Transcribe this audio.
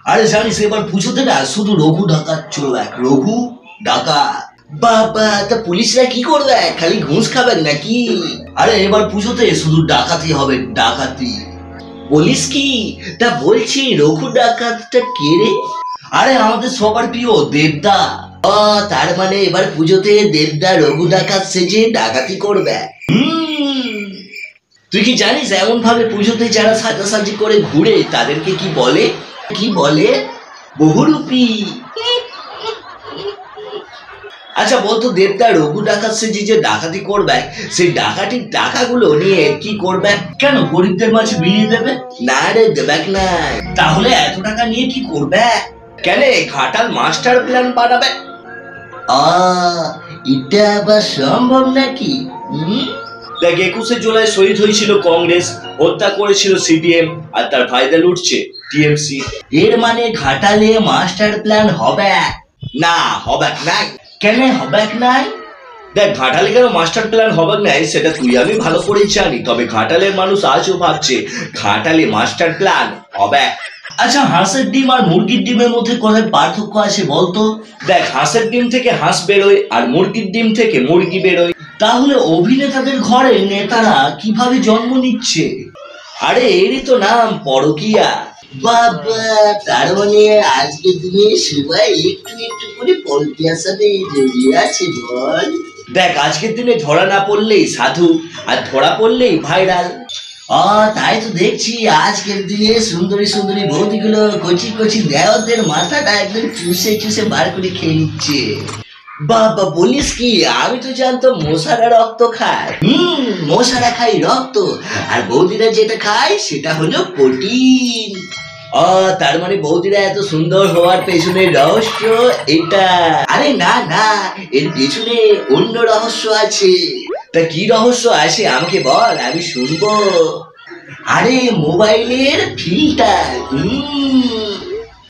আরে জানিস এবার পুজোতে না শুধু রঘু ডাকাত চলবে, রঘু ডাকাত। বাবা, তা পুলিশরা কি করবে, খালি ঘুষ খাবেন নাকি? আরে এবার পুজোতে শুধু ডাকাতি হবে, ডাকাতি। বলিস কি? তা বলছি রঘু ডাকাতটা কে রে? আরে আমাদের সবার প্রিয় দেবদা। তার মানে এবার পুজোতে দেবদা রঘু ডাকাত সেজে ডাকাতি করবে। তুই কি জানিস এমন ভাবে পুজোতে যারা সাজাসাজি করে ঘুরে তাদেরকে কি বলে? কি বলে? বহুরূপী। আচ্ছা বলতো দেবদা রঘু ডাকাত সেজে যে ডাকাতি করবে, সেই ডাকাতির টাকাগুলো নিয়ে কি করবে? কেন গরিবদের মাঝে বিলিয়ে দেবে? না রে, দেবে না। তাহলে এত টাকা নিয়ে কি করবে? কেন ঘাটাল মাস্টার প্ল্যান বানাবে। এটা আবার সম্ভব নাকি? দেখ 21শে জুলাই শহীদ হয়েছিল কংগ্রেস, হত্যা করেছিল সিপিএম, আর তার ফায়দা লুটছে টিএমসি। এর মানে ঘাটালে মাস্টার প্ল্যান হবে না? হবে নাই। কেন হবে নাই? দেখ ঘাটালে কেন মাস্টার প্ল্যান হবে নাই সেটা তুই আমি ভালো করে জানি, তবে ঘাটালের মানুষ আজও ভাবছে ঘাটালে মাস্টার প্ল্যান হবে। আচ্ছা হাঁসের ডিম আর মুরগির ডিমের মধ্যে কোথায় পার্থক্য আছে বলতো? দেখ হাঁসের ডিম থেকে হাঁস বেরোয় আর মুরগির ডিম থেকে মুরগি বেরোয়। তাহলে অভিনেতাদের ঘরে নেতারা কিভাবে জন্ম নিচ্ছে? আরে এরই তো নাম পরকিয়া। বাবা, তার মানে আজকের দিনে সবাই একটু একটু করে পরকিয়ার সাথে জড়িয়ে আছে বল। দেখ আজকের দিনে ধরা না পড়লেই সাধু, আর ধরা পড়লেই ভাইরাল। তাই তো দেখছি আজকের দিনে সুন্দরী সুন্দরী বৌদিগুলো কচি কচি দেওয়াদের মাথাটা একদম চুষে চুষে বার করে খেয়ে নিচ্ছে। বাবা বলিস কি? আমি তো জানতাম মশারা রক্ত খায়। মশারা খাই রক্ত, আর বৌদিরা যেটা খায় সেটা হলো প্রোটিন। তার মানে বৌদিরা এত সুন্দর হওয়ার পেছনে রহস্য এটা? আরে না না, এর পেছনে অন্য রহস্য আছে। তা কি রহস্য আছে আমাকে বল, আমি শুনবো। আরে মোবাইলের ফিল্টার।